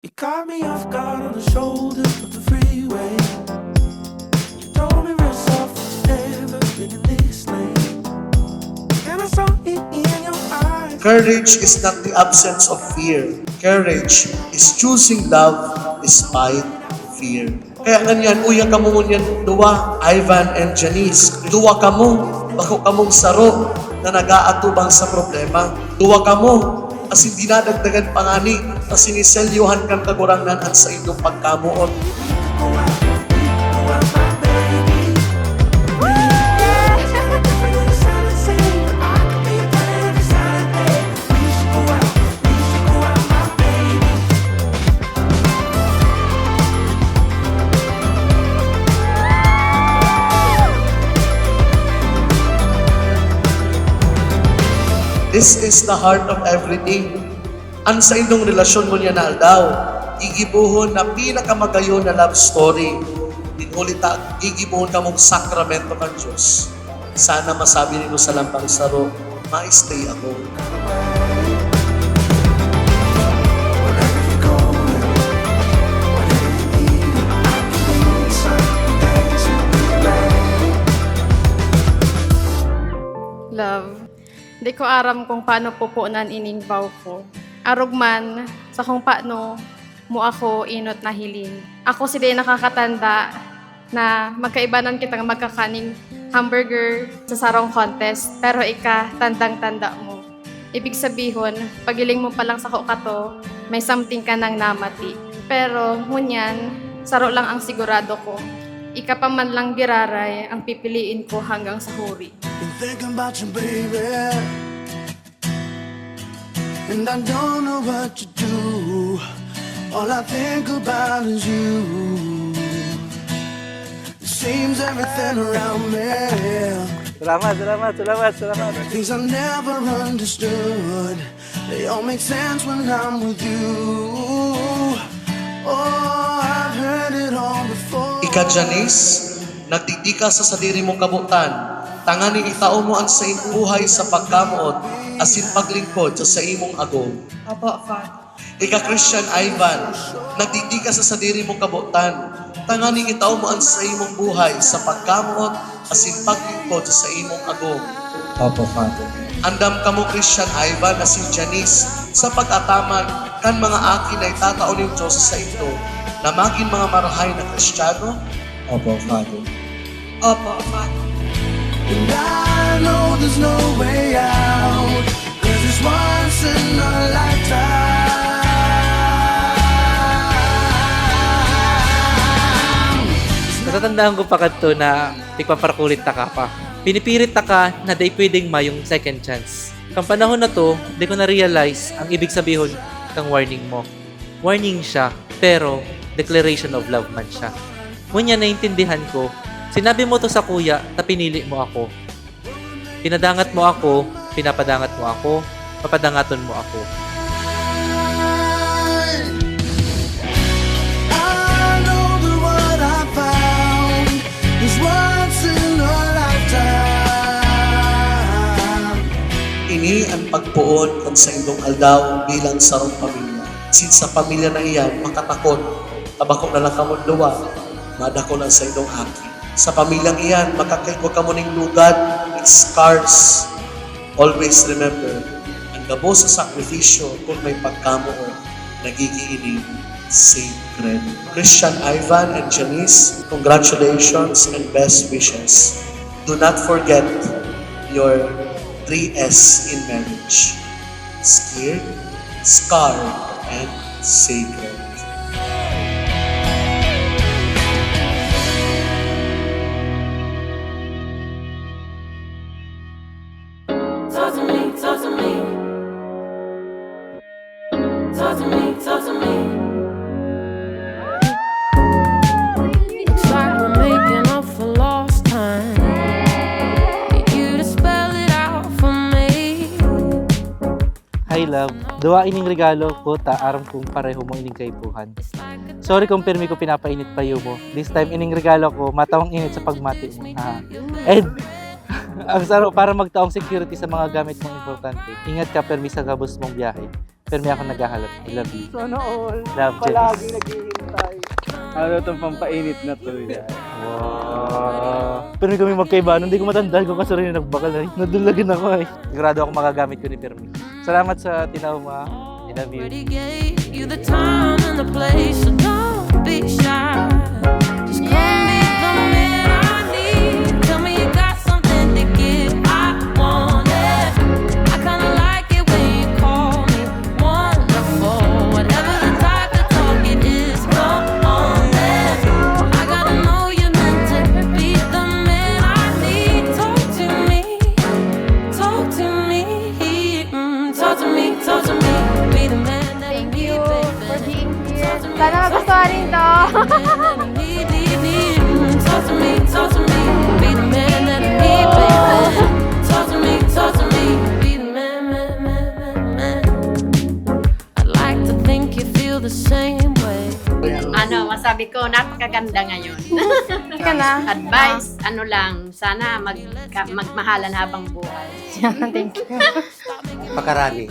You caught me off guard on the shoulders of the freeway. You told me real soft that you never been in this lane. And I saw it in your eyes. Courage is not the absence of fear. Courage is choosing love despite fear. Kaya ganyan, uya ka mo ngunyan duwa, Ivan and Janice. Duwa ka mo, bako ka mong saro na nag-aatubang sa problema. Duwa ka mo, as hindi nadagdagan pangani, as siniselyuhan kang kagurangan at sa inyong pagkamuot. Go out, go out, my baby. This is the heart of everything. Ang sa inyong relasyon mo niya na aldaw, igibuhon na pinakamagayon na love story. Dinulita, igibuhon ka mong sakramento ng Diyos. Sana masabi nino sa lampang saro, ma-stay ako. Love, di ko aram kung paano pupunan ining vow ko. Arugman sa kung paano mo ako inot na hiling. Ako si di nakakatanda na magkaibanan kitang magkakaning hamburger sa sarong contest, pero ika tandang-tanda mo. Ibig sabihin, pagiling mo pa lang sa kukato, may something ka nang namati. Pero ngunyan, saro lang ang sigurado ko. Ika pa man lang giraray ang pipiliin ko hanggang sa huri. Been thinking about you, baby, and I don't know what to do. All I think about is you. It seems everything around me, Salamat. things I never understood, they all make sense when I'm with you. Oh, I've heard it all before. Ika Janice, nagtiti ka sa sadiri mong kabutan, tangani itao mo ang sa imong buhay sa pagkamuot, asin paglingkod sa imong agong. Opo, Father. Ika Christian Ivan, nagtiti ka sa sadiri mong kabutan, tangani itao mo ang sa imong buhay sa pagkamuot, asin paglingkod sa imong agong. Opo, Father. Andam ka mo Christian Ivan asin Janice sa pag-ataman kan mga akin ay tatao ng Diyos sa ito na maging mga marahay na Kristiyano. Opo, Father. Opo, Father. And I know there's no way out, 'cause it's once in a lifetime. Natatandaan ko pa kadto na tigpaparkulit ta ka pa. Pinipirit ta ka na day pwedeng mayong second chance. Kang panahon na to, di ko na-realize ang ibig sabihin kang warning mo. Warning siya, pero declaration of love man siya. Ngunyan naintindihan ko, sinabi mo to sa kuya, ta pinili mo ako. Pinadangat mo ako, pinapadangat mo ako, papadangaton mo ako. I know that what I found is once in a lifetime. Ini ang pagpuon kan sa inyong aldaw bilang sarong pamilya. Since sa pamilya na iyan, makatakot, tabako na lang kamon duwa, madako lang sa inyong aki. Sa pamilyang iyan, makakaiko ka mo ng lugad, ng scars. Always remember, ang gabo sa sakripisyo kung may pagkamuo, nagigiinig sacred. Christian Ivan and Janice, congratulations and best wishes. Do not forget your 3S in marriage. Scared, scarred, and sacred. Talk to me, talk to me. Talk to me, talk to me. Looks like we're making up for lost time. Need you to spell it out for me. Hi love, duwa ining regalo ko ta aram kong pareho mo ining kaipuhan. Sorry kung pirmi ko pinapainit payo mo. This time ining regalo ko matawang init sa pagmati mo. And ang saro para magtaong security sa mga gamit mong importante. Ingat ka permi sa gabos mong biyahe. Pero may ako naghahalap. I love you. Sana all. Love, Palaging Janice. naghihintay. Ano itong pampainit na to? Yan. Wow. Pero kami magkaiba. Hindi ko matandaan kung kaso rin yung nagbakal. Ay. Nadulagin ako ay. Sigurado ako magagamit ko ni Permi. Salamat sa tinawma. I love you. Already gave you the time and the place, so don't be shy. Just call me the man I need. Tell me you got something to give. I want it. I kinda like it when you call me wonderful. Whatever the type of talk it is, come on then. I gotta know you're meant to be the man I need. Talk to me, talk to me, talk to me, talk to me. Be the man that I Thank need, you baby. for being here. Sana magustuhan rin to. Talk to me, talk to me, be the man that I need, baby. Talk to me, be the man. I'd like to think you feel the same way. Ano, masabi ko, napakaganda ngayon. Ka na. Advice, ano lang, sana magmahalan habang buhay. Thank you. Pakarami.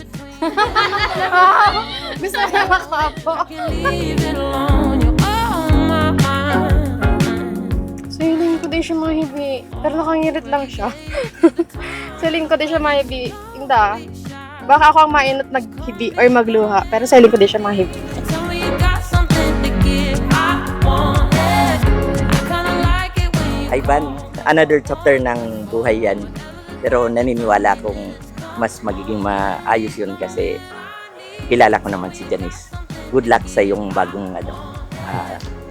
Gusto na makapo. Leave it alone, you're on my mind. So, hiling ko din siya mahibi. Pero nakangirit lang siya. So, hiling ko din siya mahibi. Inda. Baka ako ang mainot naghibi or magluha. Pero sa hiling ko din siya mahibi. Tell me you got something to give. I want it. I kinda like it when you Ivan, another chapter ng buhay yan. Pero naniniwala akong mas magiging maayos yun kasi kilala ko naman si Janice. Good luck sa iyong bagong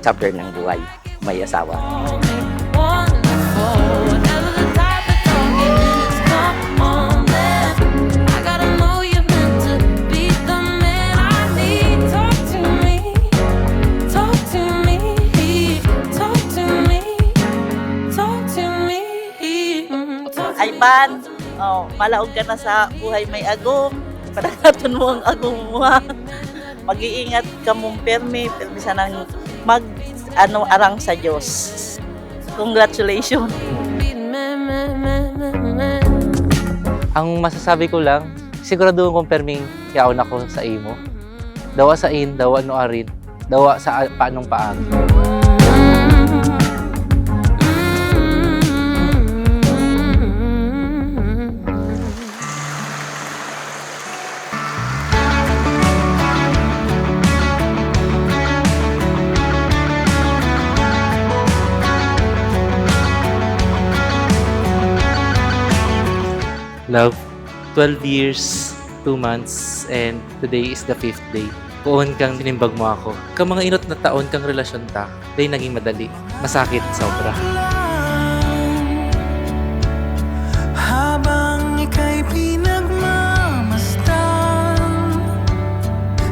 chapter ng buhay. May asawa. call me wonderful. Whatever the type of talk it is, come on then. I gotta know you're meant to be the man I need. Talk to me, talk to me, talk to me, talk to me. Talk to me. Ivan, malaog ka na sa buhay may agom. Panagaton mo ang agom mo ha. Mag-iingat ka mong Permi sanang arang sa Diyos. Congratulations. Be the man. Ang masasabi ko lang, siguraduhin kong Perming yaon ako sa imo. Dawa sa in, dawa no arin, dawa sa paanong paagi. Love, 12 years, 2 months, and today is the 5th day. Puon kang tinimbag mo ako. Kang mga inot na taon kang relasyon ta, day naging madali. Masakit, sobra. Habang ika'y pinagmamasdan,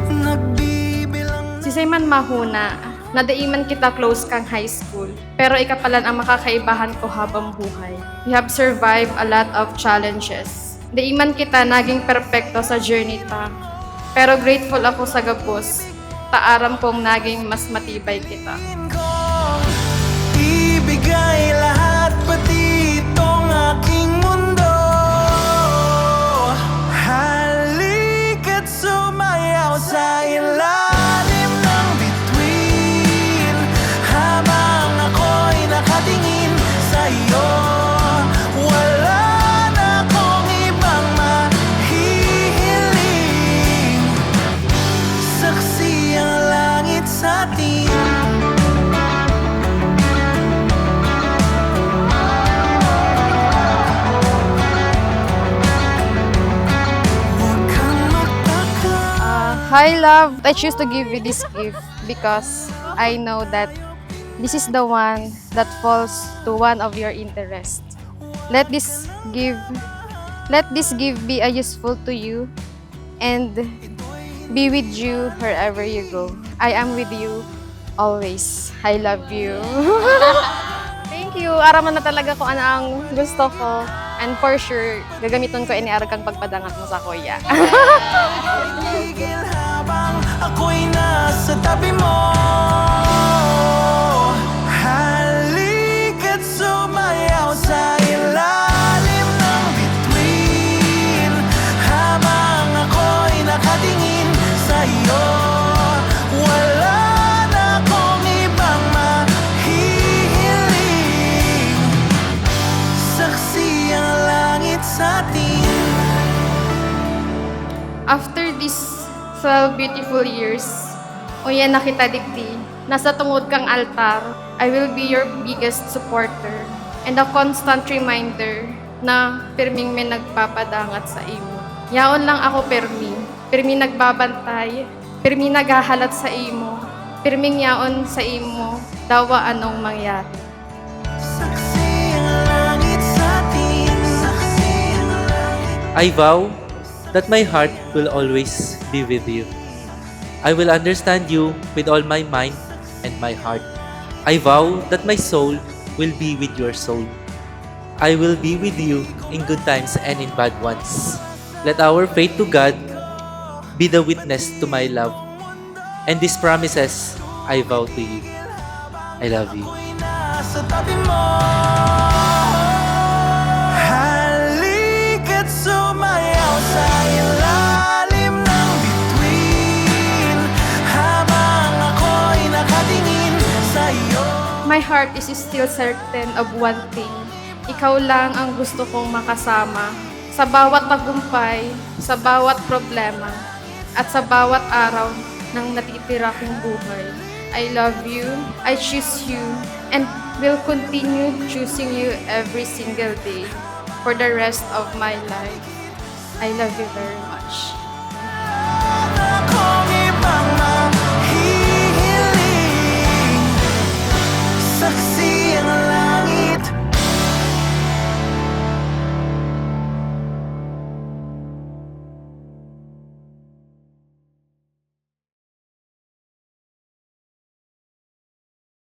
nagbibilang Si Simon Mahuna, nadaiman kita close kang high school. Pero ikapalan ang makakaibahan ko habang buhay. We have survived a lot of challenges. Daiman kita naging perpekto sa journey ta. Pero grateful ako sa gabos. Taaram kong naging mas matibay kita. ko, ibigay lahat pati itong aking mundo. Halika't sumayaw sa ilalim ng bituin, habang ako'y nakatingin sa iyo. Wala na akong ibang mahihiling, saksi ang langit sa atin. Huwag kang magtaka. Hi love, I choose to give you this gift because I know that this is the one that falls to one of your interests. Let this gift be a useful to you and be with you wherever you go. I am with you always. I love you. Thank you. Araman na talaga kung ano ang gusto ko. And for sure, gagamiton ko iniarag kang pagpadangat mo sa kuya. Tigil habang ako'y nasa tabi mo. Halika't sumayaw sa ilalim ng bituin, habang ako'y nakatingin beautiful years. Uyan na kita digdi. Nasa tungod kang altar, I will be your biggest supporter and a constant reminder na pirming may nagpapadangat sa imo. Yaon lang ako pirmi nagbabantay, pirmi naghahalat sa imo, pirming yaon sa imo, dawa anong mangyari. Saksi ang langit sa atin. Saksi ang langit. I vow that my heart will always be with you. I will understand you with all my mind and my heart. I vow that my soul will be with your soul. I will be with you in good times and in bad ones. Let our faith to God be the witness to my love. And these promises I vow to you. I love you. Ako'y nasa tabi mo. Halika't sumayaw sa ilalim ng bituin habang ako'y nakatingin sa iyo. My heart is still certain of one thing. Ikaw lang ang gusto kong makasama sa bawat tagumpay, sa bawat problema, at sa bawat araw ng natitira kong buhay. I love you, I choose you, and will continue choosing you every single day for the rest of my life. I love you very much.